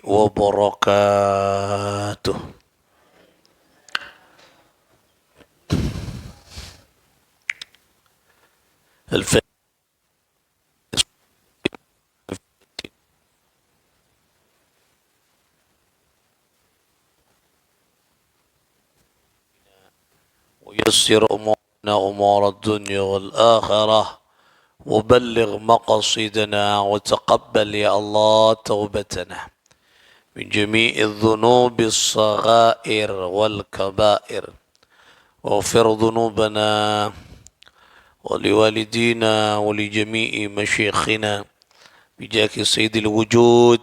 وبركاته. الف... ويسر أمورنا أمور الدنيا والآخرة، وبلغ مقاصدنا، وتقبل يا الله توبتنا من جميع الذنوب الصغائر والكبائر، واغفر ذنوبنا ولوالدينا ولجميع مشيخنا بجاه سيد الوجود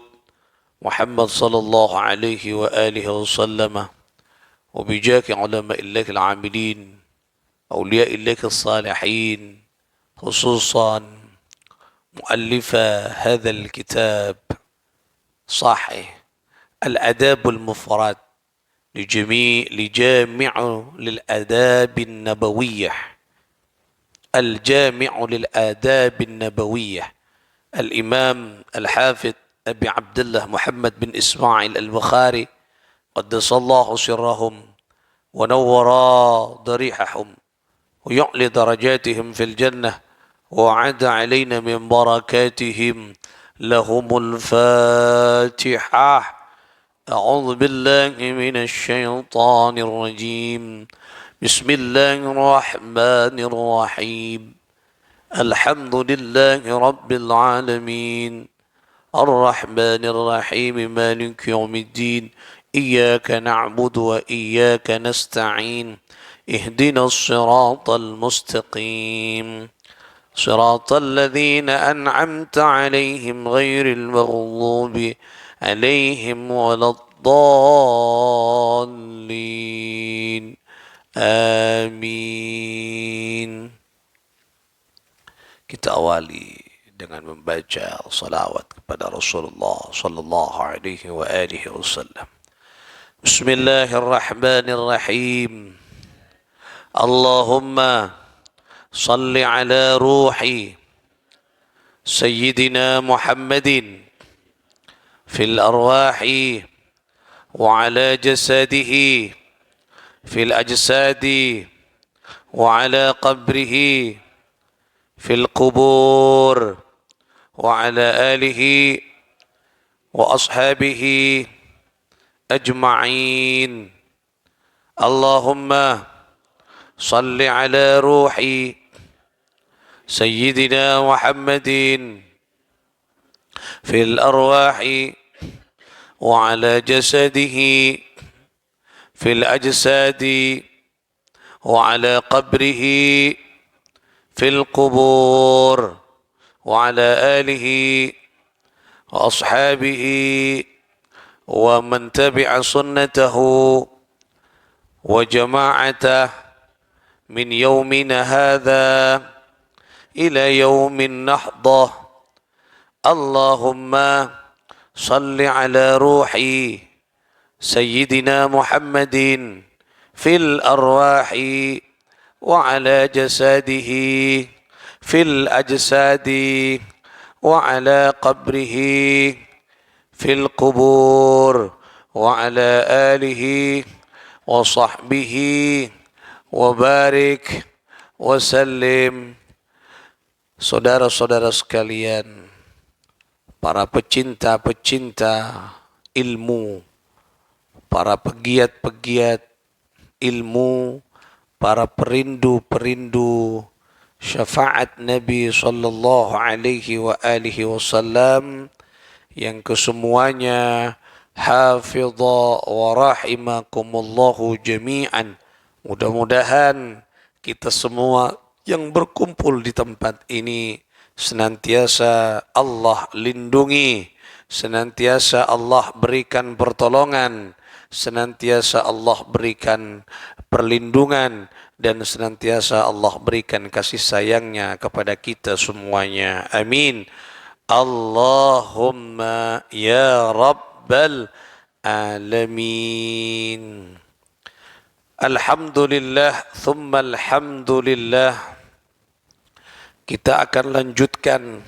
محمد صلى الله عليه وآله وسلم، وبجاه علماء الله العاملين أولياء الله الصالحين، خصوصا مؤلف هذا الكتاب صحيح الآداب المفرد لجامع للآداب النبوية، الجامع للآداب النبوية، الإمام الحافظ أبي عبد الله محمد بن إسماعيل البخاري قدس الله سرهم ونور ضريحهم ويعلي درجاتهم في الجنة وعد علينا من بركاتهم. لهم الفاتحة. أعوذ بالله من الشيطان الرجيم. بسم الله الرحمن الرحيم. الحمد لله رب العالمين الرحمن الرحيم مالك يوم الدين. إياك نعبد وإياك نستعين. اهدنا الصراط المستقيم صراط الذين أنعمت عليهم غير المغضوب عليهم ولا الضالين. Amin. Kita awali dengan membaca salawat kepada Rasulullah sallallahu alaihi wa alihi wasallam. Bismillahirrahmanirrahim. Allahumma salli ala ruhi Sayyidina Muhammadin fil arwahi wa ala jasadihi fil ajsadi wa ala qabrihi fil qubur wa ala alihi wa ashabihi ajma'in. Allahumma salli ala ruhi Sayyidina Muhammadin fil arwahi wa ala jasadihi fil ajsadi wa ala qabrihi fil qubur wa ala alihi wa ashabihi wa man tabi'a sunnatahu wa jama'atah min yawmina hadha ila yawmin nahdah. Allahumma salli ala ruhi Sayyidina Muhammadin fil arwahi wa ala jasadihi fil ajsadi wa ala qabrihi fil qubur wa ala alihi wa sahbihi wa barik wa sallim. Saudara-saudara sekalian, para pecinta-pecinta ilmu, para pegiat-pegiat ilmu, para perindu-perindu syafaat Nabi sallallahu alaihi wa alihi wasallam yang kesemuanya hafidha wa rahimakumullahu jami'an. Mudah-mudahan kita semua yang berkumpul di tempat ini senantiasa Allah lindungi, senantiasa Allah berikan pertolongan, senantiasa Allah berikan perlindungan, dan senantiasa Allah berikan kasih sayangnya kepada kita semuanya. Amin. Allahumma ya Rabbal Alamin. Alhamdulillah, thumma alhamdulillah. Kita akan lanjutkan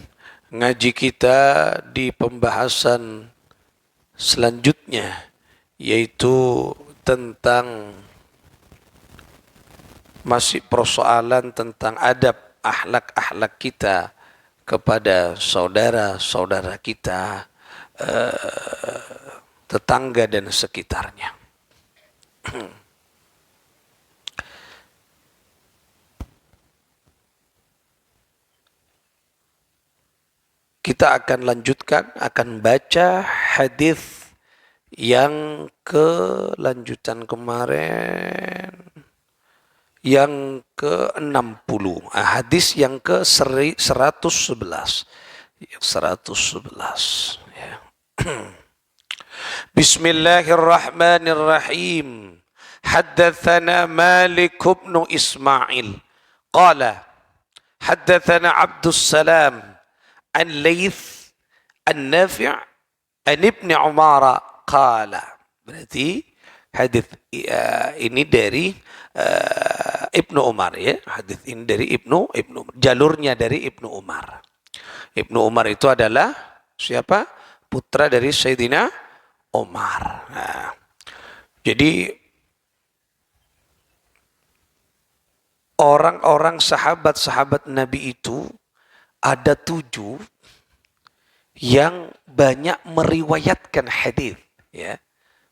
ngaji kita di pembahasan selanjutnya yaitu tentang masih persoalan tentang adab akhlak-akhlak kita kepada saudara-saudara kita, tetangga dan sekitarnya. Kita akan lanjutkan, akan baca hadis yang kelanjutan kemarin, yang ke-60. Hadis yang ke-111. 111. Ya. Bismillahirrahmanirrahim. Haddatsana Malik bin Ismail. Qala haddatsana Abdus Salam an Laits an Nafi' an Ibn Umar qala. Berarti hadis ini dari Ibnu Umar, ya. Hadis ini dari Ibnu jalurnya dari Ibnu Umar. Ibnu Umar itu adalah siapa? Putra dari Sayyidina Umar. Nah, jadi orang-orang sahabat-sahabat Nabi itu ada 7 yang banyak meriwayatkan hadis, ya,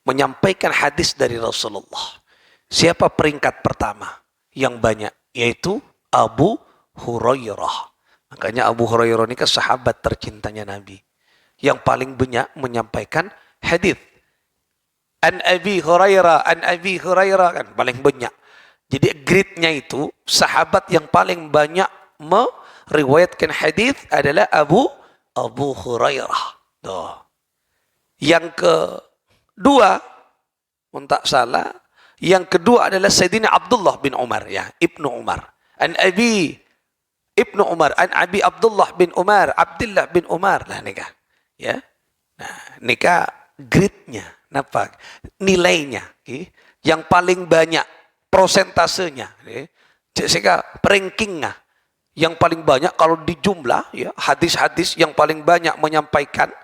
menyampaikan hadis dari Rasulullah. Siapa peringkat pertama yang banyak? Yaitu Abu Hurairah. Makanya Abu Hurairah ini kan sahabat tercintanya Nabi, yang paling banyak menyampaikan hadis. An Abi Hurairah kan paling banyak. Jadi grade-nya itu sahabat yang paling banyak meriwayatkan hadis adalah Abu Hurairah. Tuh. Yang kedua, tak salah, yang kedua adalah Sayyidina Abdullah bin Umar, ya, Ibnu Umar. An Abi Ibnu Umar, an Abi Abdullah bin Umar, Abdullah bin Umar. Lah nikah. Ya. Nah, nikah grade-nya, napa? Nilainya, okay? Yang paling banyak prosentasenya, okay? Sehingga rankingnya yang paling banyak kalau di jumlah, ya, hadis-hadis yang paling banyak menyampaikan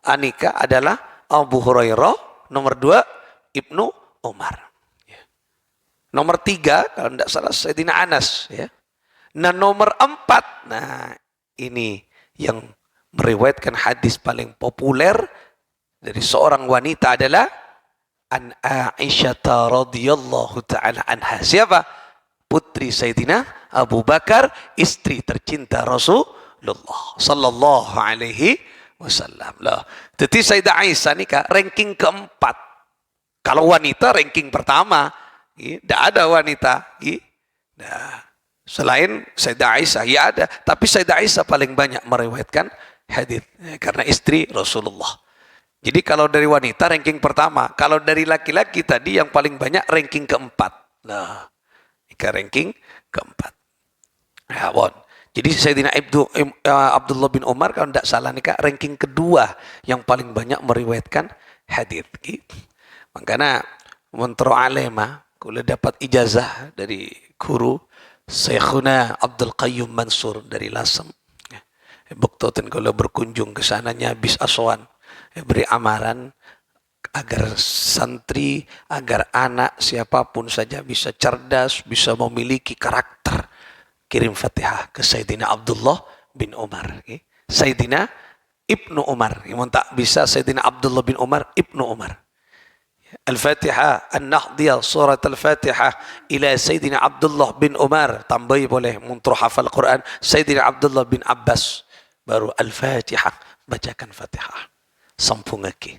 anika adalah Abu Hurairah, nomor 2 Ibnu Umar. Ya. Nomor 3 kalau tidak salah Sayyidina Anas, ya. Nah, nomor 4, nah ini yang meriwayatkan hadis paling populer dari seorang wanita adalah An Aisyah radhiyallahu taala anha. Siapa? Putri Sayyidina Abu Bakar, istri tercinta Rasulullah sallallahu alaihi wasallam. Lah, jadi Sayyidah Aisyah ni ranking keempat. Kalau wanita ranking pertama, tidak ada wanita. Nah, selain Sayyidah Aisyah, ya ada, tapi Sayyidah Aisyah paling banyak meriwayatkan hadis karena istri Rasulullah. Jadi kalau dari wanita ranking pertama, kalau dari laki-laki tadi yang paling banyak ranking keempat. Nah, ke ranking keempat. Ya, bon. Jadi Sayyidina Abdullah bin Umar kalau tidak salah nikah ranking kedua yang paling banyak meriwayatkan hadis. Makanya mentro alema kalau dapat ijazah dari guru Syekhuna Abdul Qayyum Mansur dari Lasem. Buktoten kalau berkunjung ke sananya habis aswan, beri amaran agar santri, agar anak siapapun saja bisa cerdas, bisa memiliki karakter. Kirim Fatihah ke Sayyidina Abdullah bin Umar. Sayyidina Ibnu Umar. Yang tak bisa Sayyidina Abdullah bin Umar, Ibnu Umar. Al-Fatihah, An-Nahdiyah, surat Al-Fatihah ila Sayyidina Abdullah bin Umar. Tambahi boleh, muntruh hafal Quran. Sayyidina Abdullah bin Abbas. Baru Al-Fatihah, bacakan Fatihah. Sampung lagi.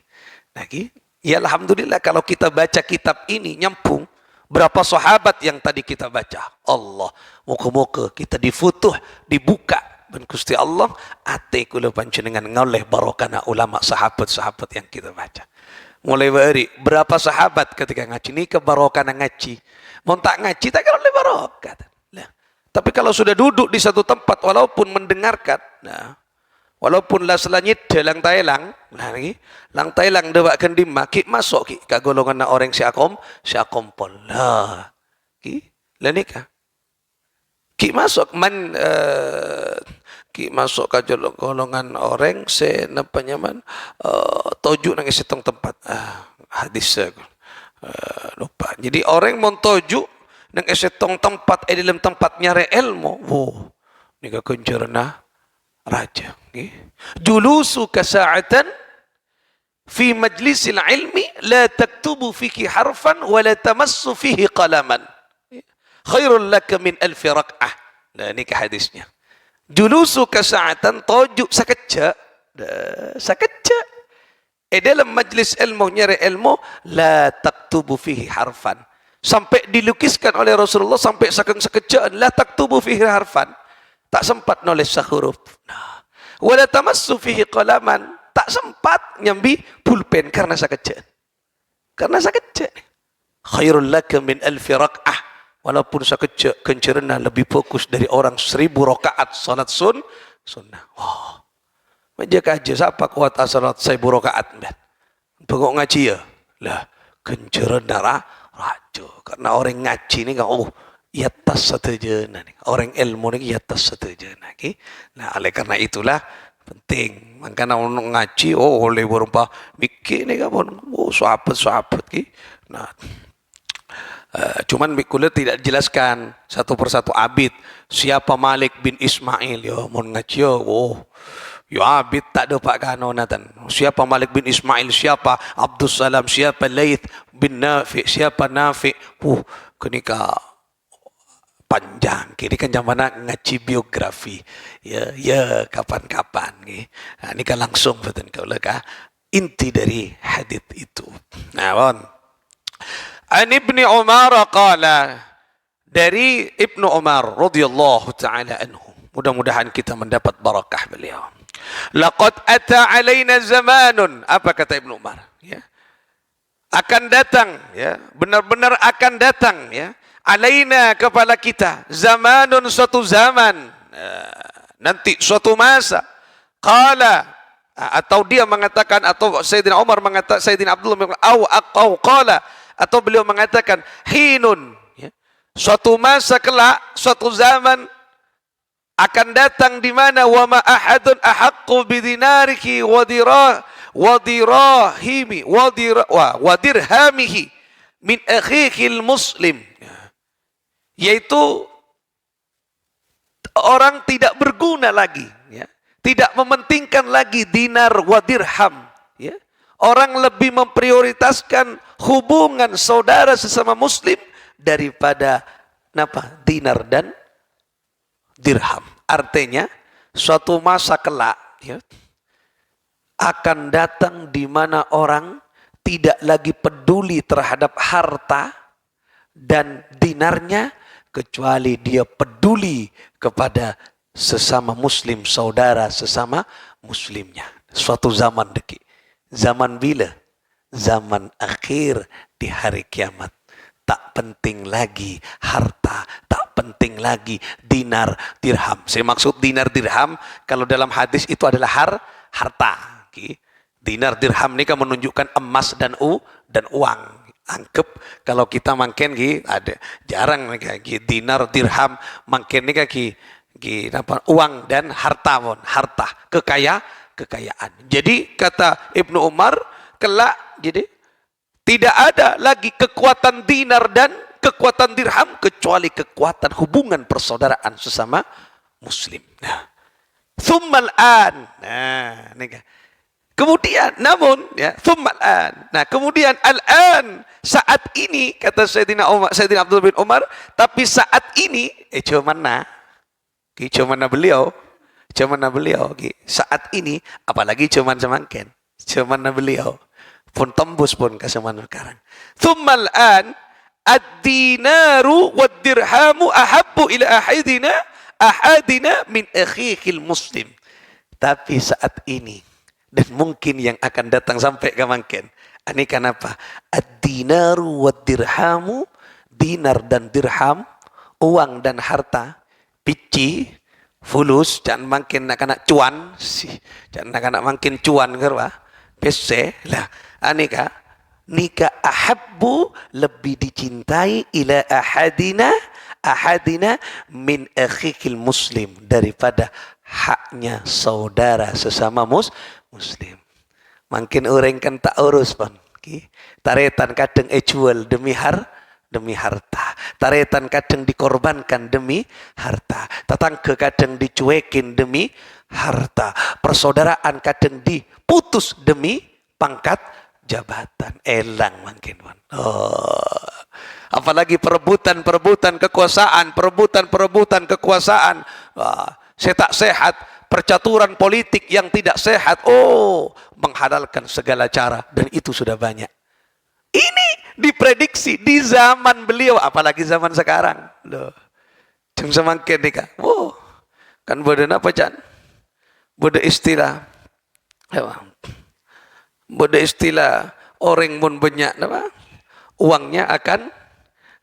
Ya alhamdulillah kalau kita baca kitab ini nyambung. Berapa sahabat yang tadi kita baca? Allah, muka-muka kita difutuh, dibuka ben Gusti Allah ate kula panjenengan ngoleh barokana ulama sahabat-sahabat yang kita baca. Mulai dari berapa sahabat ketika ngaji ni ke barokana ngaji. Mau tak ngaji tak oleh barokat. Nah, tapi kalau sudah duduk di satu tempat walaupun mendengarkan, nah, walaupun lah selanyit lang Thailand, lang Thailand dewak kendima, ki masuk ki ka golongan na orang si akompol. Lah. Ki lenika. Ki masuk ki masuk ka golongan orang se napanya man toju nang setong tempat. Hadis lupa. Jadi orang mau toju nang setong tempat dalam tempat nyari ilmu. Wow, ni kuncerna raja. Julusu kasa'atan fi majlisil ilmi la taktubu fihi harfan wa la tamassu fihi qalaman. Khairul laka min alfi rak'ah. Nah, ini ke hadisnya. Julusu kasa'atan toju sakecak. Sakecak. Dalam majlis ilmu, nyari ilmu, la taktubu fihi harfan. Sampai dilukiskan oleh Rasulullah, sampai saking sekejap, la taktubu fihi harfan. Tak sempat nulis sehuruf. Nah. Wala tamassu fihi qalaman. Tak sempat nyambi pulpen karena sakejap. Karena sakejap. Khairul laka min alfi rak'ah. Walaupun sakejap, kencerna lebih fokus dari orang 1000 rakaat salat sunnah. Wah. Menjaga aja siapa kuat salat 1000 rakaat. Pengok ngaji ya. Lah, kencerna raja. Karena orang ngaji ni kan, yatas satu jena. Orang ilmu ni yatas satu jena. Nah, oleh karena itulah penting. Makanya orang ngaji, oleh berupa mikir ni kan, sahabat. Nah, cuman Bikulah tidak dijelaskan satu persatu abid siapa Malik bin Ismail ya mau ngaji ya abid tak ada pak kanonatan siapa Malik bin Ismail siapa Abdul Salam siapa Laith bin Nafi siapa Nafi kenika panjang kini kan zaman ngaji biografi ya kapan-kapan ini kan langsung betul kau lega inti dari hadits itu. Nah, An Ibni Umar qala dari Ibnu Umar radhiyallahu taala anhu. Mudah-mudahan kita mendapat barakah beliau. Laqad ata alaina zamanun. Apa kata Ibnu Umar? Ya. Akan datang, ya, benar-benar akan datang, ya. Alaina kepada kita zamanun suatu zaman. Nanti suatu masa. Qala atau dia mengatakan atau Sayyidina Umar mengatakan Sayyidina Abdullah mengatakan au qala atau beliau mengatakan hinun ya. Suatu masa kelak suatu zaman akan datang di mana wa ma ahadun ahaqqu bidinariki wa dirahimi wa dirhamihi min akhihil muslim, yaitu orang tidak berguna lagi ya. Tidak mementingkan lagi dinar wa dirham ya. Orang lebih memprioritaskan hubungan saudara sesama muslim daripada dinar dan dirham. Artinya suatu masa kelak ya, akan datang di mana orang tidak lagi peduli terhadap harta dan dinarnya kecuali dia peduli kepada sesama muslim, saudara sesama muslimnya. Suatu zaman deki. Zaman bila? Zaman akhir di hari kiamat. Tak penting lagi harta, tak penting lagi dinar, dirham. Saya maksud dinar, dirham, kalau dalam hadis itu adalah harta. Dinar, dirham ini kan menunjukkan emas dan uang. Anggap kalau kita makin ada jarang dinar, dirham, makin ini uang dan harta pun, harta, kekayaan. Jadi kata Ibnu Umar, kelak jadi tidak ada lagi kekuatan dinar dan kekuatan dirham kecuali kekuatan hubungan persaudaraan sesama muslim. Nah, thummal an. Nah, kemudian namun ya, thummal an. Nah, kemudian al-an, saat ini kata Sayyidina Abdullah bin Umar, tapi saat ini cuman beliau saat ini, apalagi cuman semangken, cuman beliau pun tembus pun ke zaman sekarang. Thummal an ad-dinaru wad-dirhamu ahabbu ila ahadina min akhihil muslim. Tapi saat ini dan mungkin yang akan datang sampai ke mangken, ini kenapa? Ad-dinaru wad-dirhamu, dinar dan dirham, uang dan harta, pici, fulus, jangan makin nak cuan, jangan nak makin cuan kerwa, pese lah, anika ahabbu lebih dicintai ila ahadina min akhikil muslim daripada haknya saudara sesama muslim. Makin orang kan tak urus pun. Taretan kadang jual demi harta. Taretan kadang dikorbankan demi harta. Tetangga kadang dicuekin demi harta. Persaudaraan kadang diputus demi pangkat jabatan. Elang makin pun. Apalagi perebutan kekuasaan. Saya tak sehat. Percaturan politik yang tidak sehat. Menghalalkan segala cara. Dan itu sudah banyak. Ini diprediksi di zaman beliau. Apalagi zaman sekarang. Loh. Jam semakin nih kan. Kan bodoh apa Jan? Bodoh istilah. Bodoh istilah. Orang mun banyak. Uangnya akan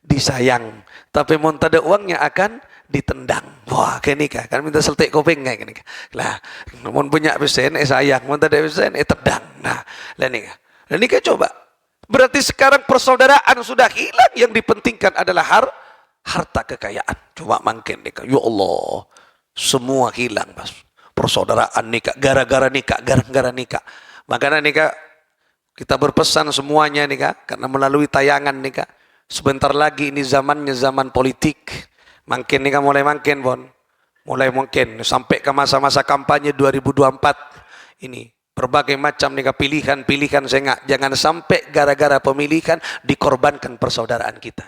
disayang. Tapi mun tak ada uangnya akan ditendang. Wah, kayak nikah. Kan minta seltik kopeng kayak nikah. Lah, mun punya besen, sayang. Mun tak ada besen, tendang. Nah, lah nikah coba. Berarti sekarang persaudaraan sudah hilang. Yang dipentingkan adalah harta kekayaan. Coba makin nikah. Ya Allah, semua hilang, Mas. Persaudaraan nikah, gara-gara nikah. Makanya nikah, kita berpesan semuanya nikah. Karena melalui tayangan nikah. Sebentar lagi ini zamannya zaman politik. Makin nikah mulai makin bon. Mulai mungkin sampai ke masa-masa kampanye 2024 ini berbagai macam nikah pilihan saya jangan sampai gara-gara pemilihan dikorbankan persaudaraan kita.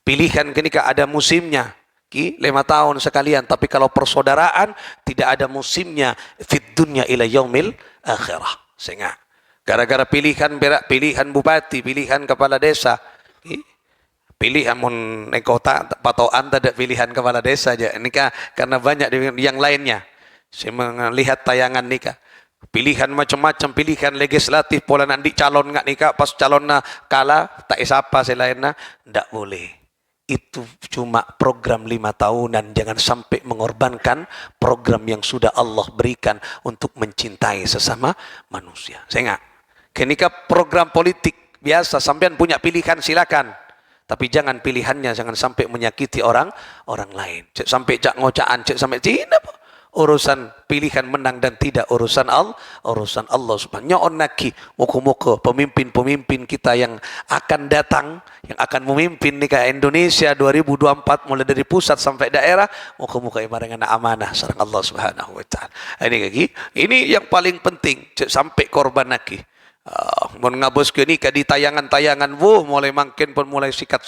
Pilihan ketika ada musimnya 5 tahun sekalian, tapi kalau persaudaraan tidak ada musimnya fid dunya ila yaumil akhirah. Sehingga gara-gara pilihan bupati, pilihan kepala desa, pilihan mun kota patoan tidak pilihan kepala desa aja nikah karena banyak yang lainnya. Saya melihat tayangan nikah pilihan macam-macam, pilihan legislatif pola nanti calon nggak nikah pas calonnya kalah tak siapa selainnya tidak boleh. Itu cuma program 5 tahunan. Jangan sampai mengorbankan program yang sudah Allah berikan untuk mencintai sesama manusia. Saya nggak kenika program politik biasa sampean punya pilihan silakan. Tapi jangan pilihannya, jangan sampai menyakiti orang lain. Cek sampai cak ngocaan, cek sampai Cina. Urusan pilihan menang dan tidak urusan Allah subhanahu. Nyon naki, muka-muka pemimpin-pemimpin kita yang akan datang, yang akan memimpin nikah Indonesia 2024 mulai dari pusat sampai daerah, muka-muka ibaratnya amanah sareng Allah subhanahu wa ta'ala. Ini yang paling penting, cek sampai korban naki. Mengabus ke nikah di tayangan-tayangan mulai makin pun mulai sikat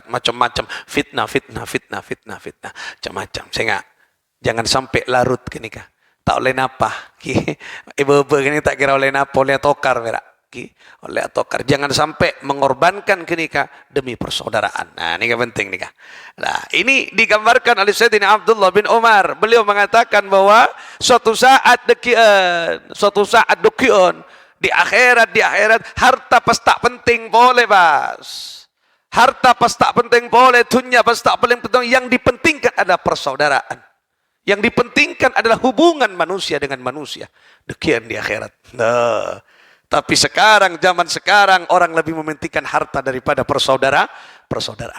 macam-macam fitnah macam-macam. Saya jangan sampai larut ke nikah tak oleh napa ibu ini tak kira oleh napa oleh tokar oleh tokar. Jangan sampai mengorbankan ke nikah demi persaudaraan. Nah, ini penting nikah. Nah, ini digambarkan oleh Sayyidina Abdullah bin Umar. Beliau mengatakan bahwa suatu saat dekian di akhirat harta pas tak penting boleh bas. Harta pas tak penting boleh, dunia pas tak paling penting. Yang dipentingkan adalah persaudaraan. Yang dipentingkan adalah hubungan manusia dengan manusia. Demikian di akhirat. Nah, tapi zaman sekarang orang lebih mementingkan harta daripada persaudaraan.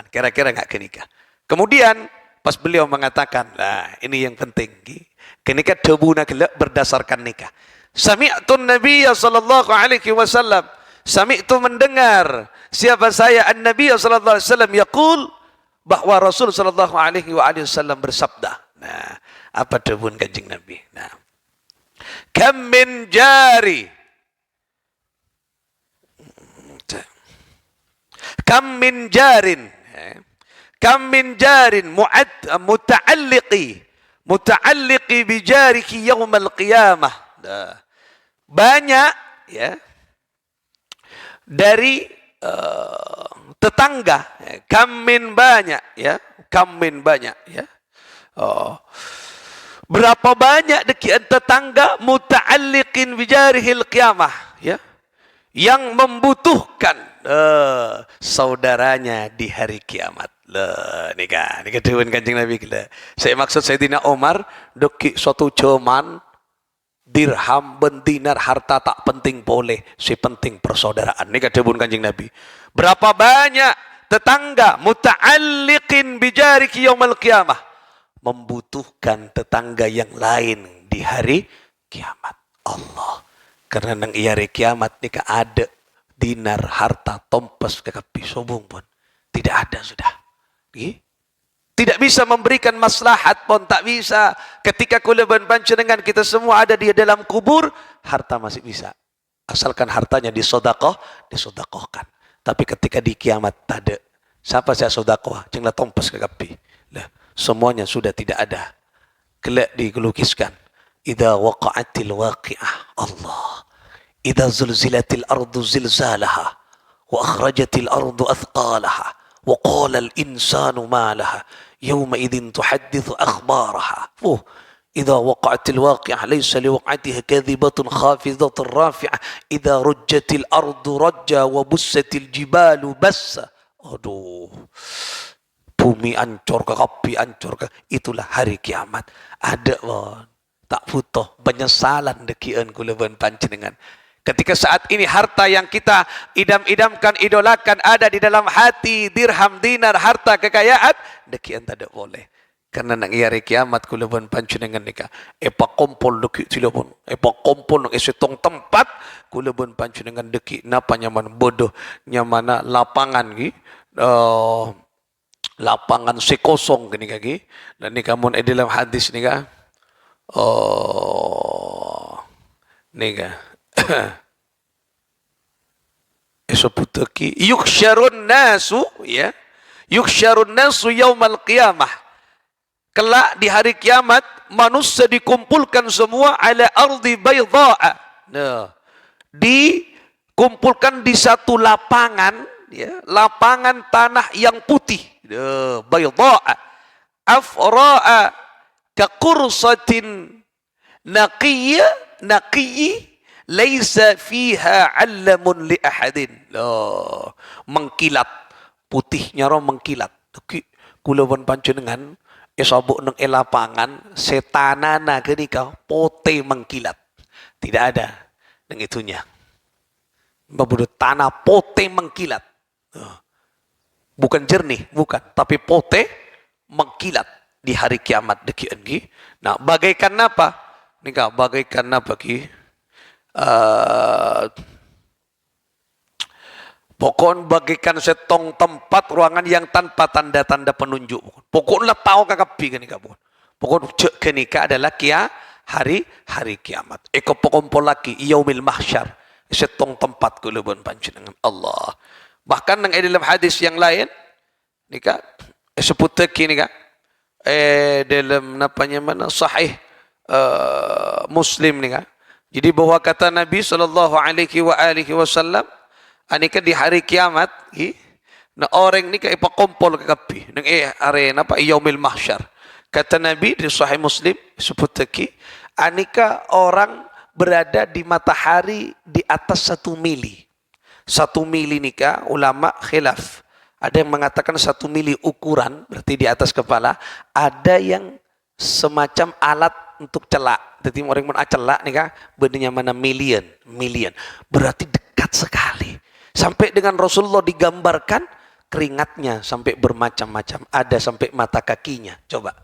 Kira-kira enggak kenikah. Kemudian pas beliau mengatakan, nah ini yang penting. Kenikah debuna gelak berdasarkan nikah. Sami'tun Nabiya sallallahu alaihi wasallam. Sami'tu mendengar. Siapa saya? An-Nabiya sallallahu alaihi wasallam yaqul bahwa Rasul sallallahu alaihi wasallam bersabda. Nah, apa debun Kanjeng Nabi? Nah. Kam min jari. Kam min jarin. Kam min jarin muta'alliqi bi jariki yaumal qiyamah. Nah. Banyak ya dari tetangga, kamin banyak ya, berapa banyak dekian tetangga muta'alliqin bijarihil qiyamah ya, yang membutuhkan saudaranya di hari kiamat. Nikah dewan Kanjeng Nabi kita. Saya maksud Sayyidina Umar deki suatu zaman dirham, dinar, harta tak penting boleh, si penting persaudaraan. Ini kadebun Kanjeng Nabi. Berapa banyak tetangga muta'alliqin bijariki yaumil qiyamah, membutuhkan tetangga yang lain di hari kiamat. Allah, Karena nang iya hari kiamat nika ada dinar harta tompas kekapi sobung pun tidak ada sudah. Tidak bisa memberikan maslahat pun tak bisa. Ketika kuleban panjenengan kita semua ada di dalam kubur, harta masih bisa. Asalkan hartanya disodakohkan. Tapi ketika di kiamat tak ada. Siapa saya sodakoh? Cenglah tompas ke kapi. Lah, semuanya sudah tidak ada. Kelak dilukiskan. Idza waqa'atil waqi'ah. Allah. Idza zulzilatil ardu zilzalaha. Wa akhrajatil ardu athqalaha. Wa qala al-insanu ma laha. يومئذ تحدث أخبارها إذا وقعت الواقعة ليس لوقعتها كاذبة خافضة رافعة إذا رجت الأرض رجا وبست الجبال بسا. Aduh, bumi ancur, api ancur, itulah hari kiamat. Ada tak butuh penyesalan dekian kuleban panjenengan. Ketika saat ini harta yang kita idam-idamkan, idolakan ada di dalam hati, dirham, dinar, harta, kekayaan, dekian tak boleh. Karena nang hari kiamat kuleban panjenengan nika, epa kompol deki silapun, epa kompol nang esetong tempat kuleban panjenengan deki napa nyaman bodoh, nyamana lapangan gi, lapangan sekosong gini kaki, dan nika mun dalam hadis nika, nika. Esoputaki yuksharun nasu ya yuksharun nasu yaumal qiyamah, kelak di hari kiamat manusia dikumpulkan semua ala ardi baydha'a, nah, dikumpulkan di satu lapangan ya, lapangan tanah yang putih, baydha'a afra'a kaqursatin naqiyyi laisa fiha 'allamun li ahadin. Loh, mengkilat, putihnya roh mengkilat. Kulawan panjenengan esabuk nang lapangan setanana kenika pote mengkilat. Tidak ada nang itunya. Babudu tanah pote mengkilat. Bukan jernih, bukan, tapi pote mengkilat di hari kiamat dekian gi. Nah, bagaikan apa? Nika bagaikan apa ki? Pokok bagaikan setong tempat ruangan yang tanpa tanda-tanda penunjuk. Pokoknya tahu kakapi kenika pun. Pokok cek kenika adalah hari kiamat. Eko pokompol lagi yaumil mahsyar. Setong tempat kuleban panjenengan Allah. Bahkan dalam hadis yang lain nika sebut nika dalam napanya mana sahih Muslim nika. Jadi bahwa kata Nabi SAW, anika di hari kiamat, na orang ni ka ipakompol kakapi, nang arena pa yaumil mahsyar. Kata Nabi di Sahih Muslim, sebutaki, anika orang berada di matahari di atas 1 mili. 1 mili nika ulama khilaf. Ada yang mengatakan 1 mili ukuran, berarti di atas kepala. Ada yang semacam alat untuk celak. Jadi orang pun celak nih kak, benarnya mana million. Berarti dekat sekali. Sampai dengan Rasulullah digambarkan keringatnya sampai bermacam-macam. Ada sampai mata kakinya. Coba.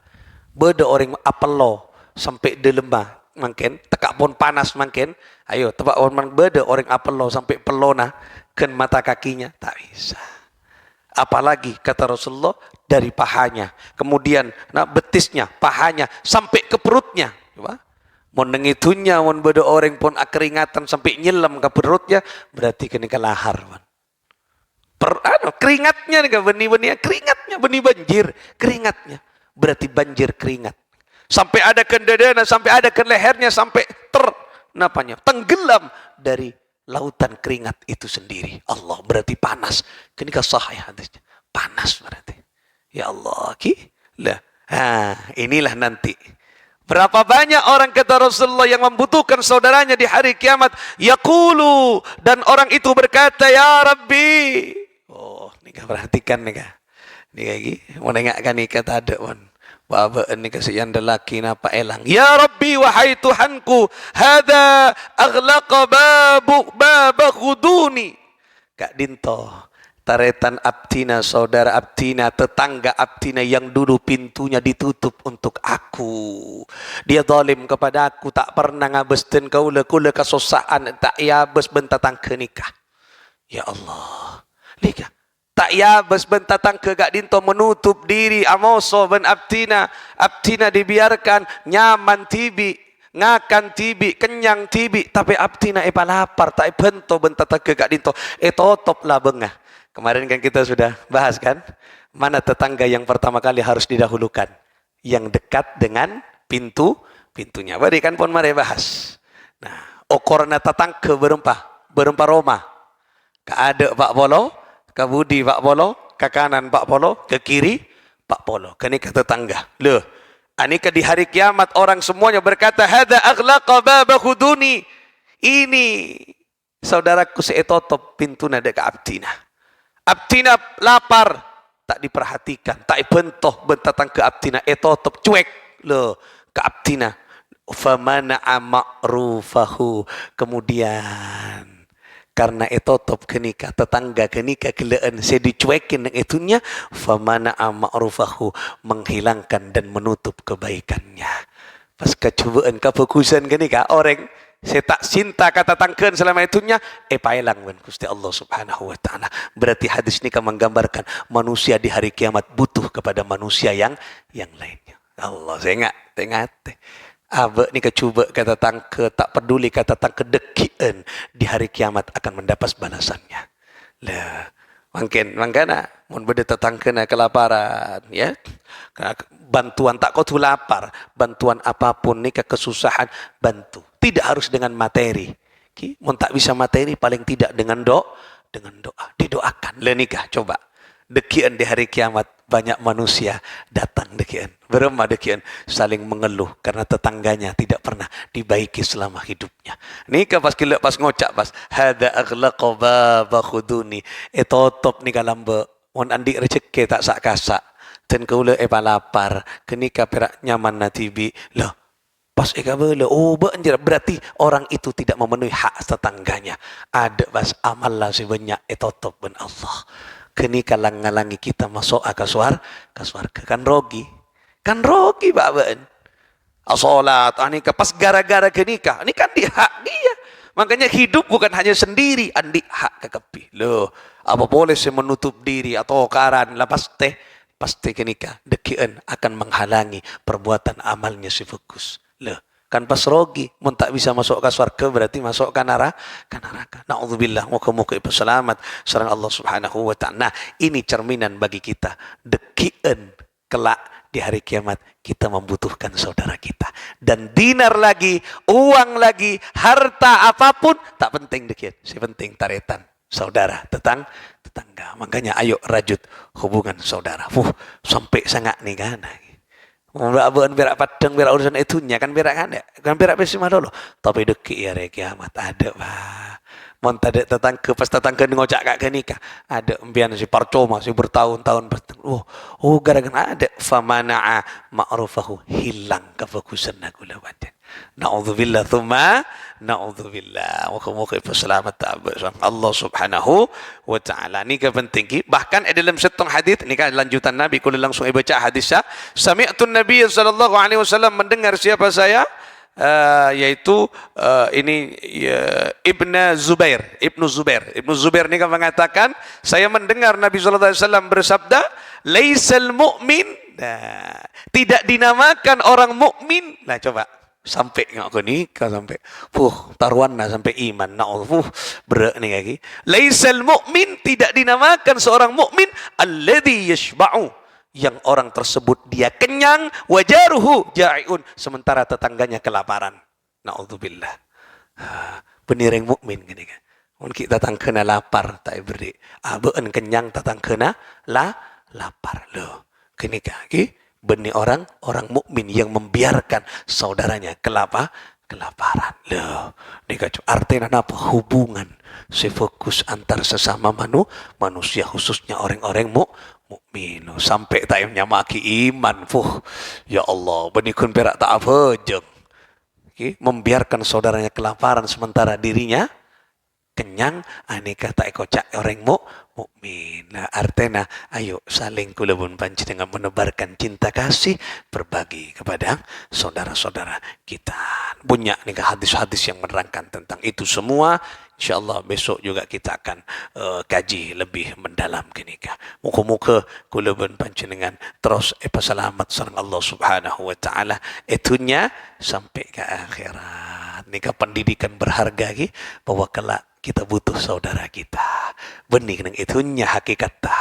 Beda orang apelo sampai delemah mungkin. Tekak pun panas mungkin. Ayo tebak orang beda orang apelo sampai pelona ke mata kakinya. Tak bisa. Apalagi kata Rasulullah dari pahanya, kemudian betisnya, pahanya sampai ke perutnya. Coba. Mau nengitunya, mau beda orang pun keringatan sampai nyelam ke perutnya, berarti kena ke lahar. Keringatnya nih benih-benih, keringatnya benih banjir, keringatnya berarti banjir keringat. Sampai ada ke dadanya, sampai ada ke lehernya, sampai tenggelam dari lautan keringat itu sendiri. Allah, berarti panas. Kenika sah ya hadisnya. Panas berarti. Ya Allah, inilah nanti. Berapa banyak orang kata Rasulullah yang membutuhkan saudaranya di hari kiamat. Yaqulu, dan orang itu berkata, ya Rabbi. Oh, nika perhatikan nika. Nika lagi, mau nengakkan nika tak ada pun. Babaan nika si yang lelaki napa elang. Ya Rabbi, wahai Tuhanku, hada aghlaqa baba khuduni. Kak Dinto, Taretan Abtina, saudara Abtina, tetangga Abtina yang dulu pintunya ditutup untuk aku. Dia zalim kepada aku, tak pernah ngabesten kula kesosaan, tak yabes bentatang ke nikah. Ya Allah. Lihat. Tak yabes bentatang ke gak dinto menutup diri amoso ben Abtina. Abtina dibiarkan nyaman tibi. Ngakan tibi, kenyang tibi, tapi Abtina epa lapar, tak bento bentatang ke gak dinto. Totop lah bengah. Kemarin kan kita sudah bahas kan, mana tetangga yang pertama kali harus didahulukan, yang dekat dengan pintunya. Bari kan pun mari bahas. Nah, okorna tetangga berempah Roma. Ka ada Pak Polo, ka Budi Pak Polo, ke kanan Pak Polo, ke kiri Pak Polo. Kini ke tetangga. Loh, anika di hari kiamat orang semuanya berkata, "Hadza aghlaqa baba khuduni." Ini saudaraku seetotop pintuna dek Abtina. Abtina lapar, tak diperhatikan, tak bentoh bentatang ke Abtina, etotop cuek lo ke Abtina. Famana'a ma'rufahu. Kemudian karena etotop kenika tetangga kenika kelaan saya dicuekin dengan itunya, famana'a ma'rufahu, menghilangkan dan menutup kebaikannya. Pas kecubaan kefokusan kenika orang saya tak cinta kata tangken selama itunya, pailang ben Gusti Allah Subhanahu wa taala. Berarti hadis ini kan menggambarkan manusia di hari kiamat butuh kepada manusia yang lainnya. Allah, saya ingat. Abe ni kecuba kata tangke, tak peduli kata tangke dekian, di hari kiamat akan mendapat balasannya. Lah, mangkana mun bede tetangkena kelaparan, ya. Bantuan tak kau tu lapar, bantuan apapun ni kesusahan bantu. Tidak harus dengan materi. Mun tak bisa materi paling tidak dengan doa, didoakan. Le nikah coba. Dekian di hari kiamat banyak manusia datang dekian. Berema dekian saling mengeluh karena tetangganya tidak pernah dibaiki selama hidupnya. Nikah pas ngocak pas hada aghlaqa baba khuduni. Etotop nikah lambe mun andi rezeki tak sak kasak. Dan kaula lapar, kenika perak nyaman na tibi. Loh, pas eka bela, banjir, berarti orang itu tidak memenuhi hak tetangganya. Ada bas amal lah sebanyak etotop ben Allah. Kenika langalangi kita masuk ke suarga. Kan rogi Pak Ben. Salat, anika pas gara-gara kenika. Ini kan di hak dia. Makanya hidup bukan hanya sendiri, andi hak kekepi. Loh, apa boleh saya menutup diri atau karan lapas teh. Pasti kenika dekian akan menghalangi perbuatan amalnya si fokus. Loh, kan pas rogi, mun tak bisa masuk ke surga berarti masuk ke neraka. Nauzubillah, moga-moga selamat sareng Allah Subhanahu wa taala. Nah, ini cerminan bagi kita. Dekian kelak di hari kiamat kita membutuhkan saudara kita. Dan dinar lagi, uang lagi, harta apapun tak penting dekian. Si penting taretan saudara, tetangga. Makanya ayo rajut hubungan saudara. Sampai sangat nih kan. Mbak berak padang berak urusan itunya kan berak kan ya. Kan berak besi mah dulu. Tapi deki ya re kiamat ada Pak. Mun tade tetangga pas tetangga ngocak kak kenika. Ada embian si parcoma si bertahun-tahun gara-gara ada famana'a ma'rufahu, hilang kefokusan aku lawan. Na'udzubillah thumma na'udzubillah. Moga-moga selamat Allah Subhanahu wa taala. Ni penting. Bahkan dalam setong hadis ni kan lanjutan Nabi kula langsung baca hadisnya. Sami'tu Nabi sallallahu alaihi wasallam, mendengar siapa saya? Yaitu ini Ibnu Zubair. Ibnu Zubair ni kan mengatakan, saya mendengar Nabi sallallahu alaihi wasallam bersabda, laisal mu'min, tidak dinamakan orang mukmin. Nah coba sampai ngak nikah sampai taruhan sampai iman berat nih lagi. Laisal mu'min, tidak dinamakan seorang mukmin alladzi yashba'u, yang orang tersebut dia kenyang, wajaruhu ja'iun, sementara tetangganya kelaparan. Naudzubillah. Penireng mukmin gini kan. Mun kita tatangkeuna lapar tak beri. Abeun kenyang tatangkeuna lapar. Loh, gini kaki benih orang mukmin yang membiarkan saudaranya kelaparan. Loh, artinya apa? Hubungan si fokus antar sesama manusia, khususnya orang-orang mukmin. Sampai taimnya maki iman. Ya Allah, benikun perak tak apa jeng. Membiarkan saudaranya kelaparan sementara dirinya kenyang, aneka tak kocak orang mukmin. Nah, artinya ayo saling kulubun panjenengan menebarkan cinta kasih, berbagi kepada saudara-saudara kita. Punya nih hadis-hadis yang menerangkan tentang itu semua. InsyaAllah besok juga kita akan kaji lebih mendalam kenika. Muka-muka kulubun panjenengan terus selamat sareng Allah Subhanahu wa taala itunya sampai ke akhirat. Nika pendidikan berharga ki bahwa kelak kita butuh saudara kita. Benih nang itunya hakikatnya.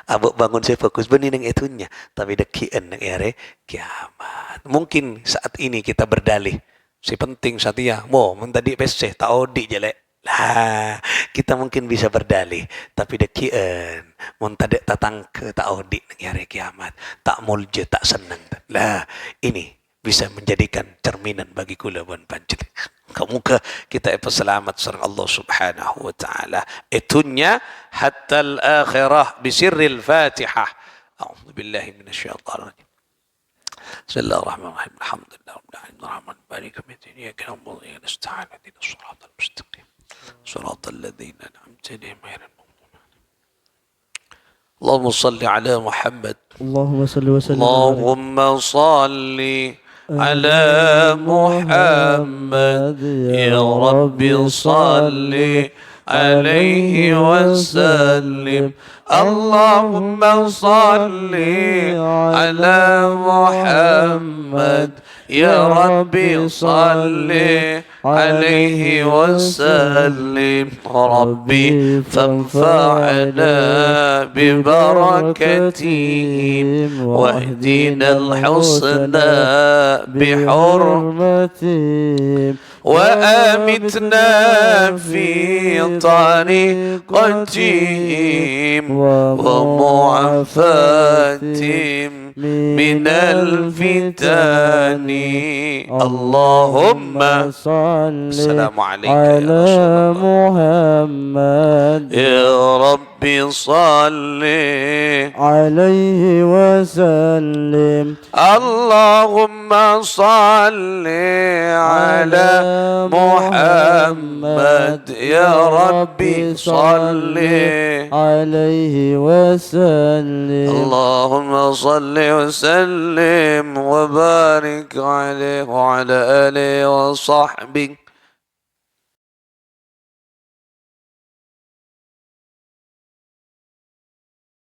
Abuk bangun saya fokus benih nang itunya. Tapi dekian nang ere kiamat. Mungkin saat ini kita berdalih. Si penting Satya. Mo, mentadi peseh tak odi jelek. Lah, kita mungkin bisa berdalih, tapi dekian montadek tatang ke tak audit nang hari kiamat, tak mulje tak senang. Lah, ini bisa menjadikan cerminan bagi kula buan panjang. Muka kita selamat sareng Allah Subhanahu wa taala. Itunya hatta al-akhirah bisirril Fatihah. A'udzu billahi minasyaitonir rajim. Bismillahirrahmanirrahim. Alhamdulillah rabbil alamin. Arrahmanir rahim. Maliki iyyaka na'budu wa iyyaka nasta'in. Ihdinas siratal mustaqim. صراط الذين أنعمت عليهم غير المغضوب عليهم. اللهم صل على محمد. اللهم صل وسلم. اللهم صل على محمد يا رب صل عليه وسلم. اللهم صل على محمد يا رب صل عليه وسلم. ربي فانفعنا ببركتهم واهدنا الحسنى بحرمتهم وآمتنا في طريقتهم ومعافاتهم من الفتن. اللهم صل السلام عليك على محمد يا رب صل عليه وسلم. اللهم صل على محمد يا رب صل عليه وسلم. اللهم صل وسلم وبارك عليه وعلى آله وصحبه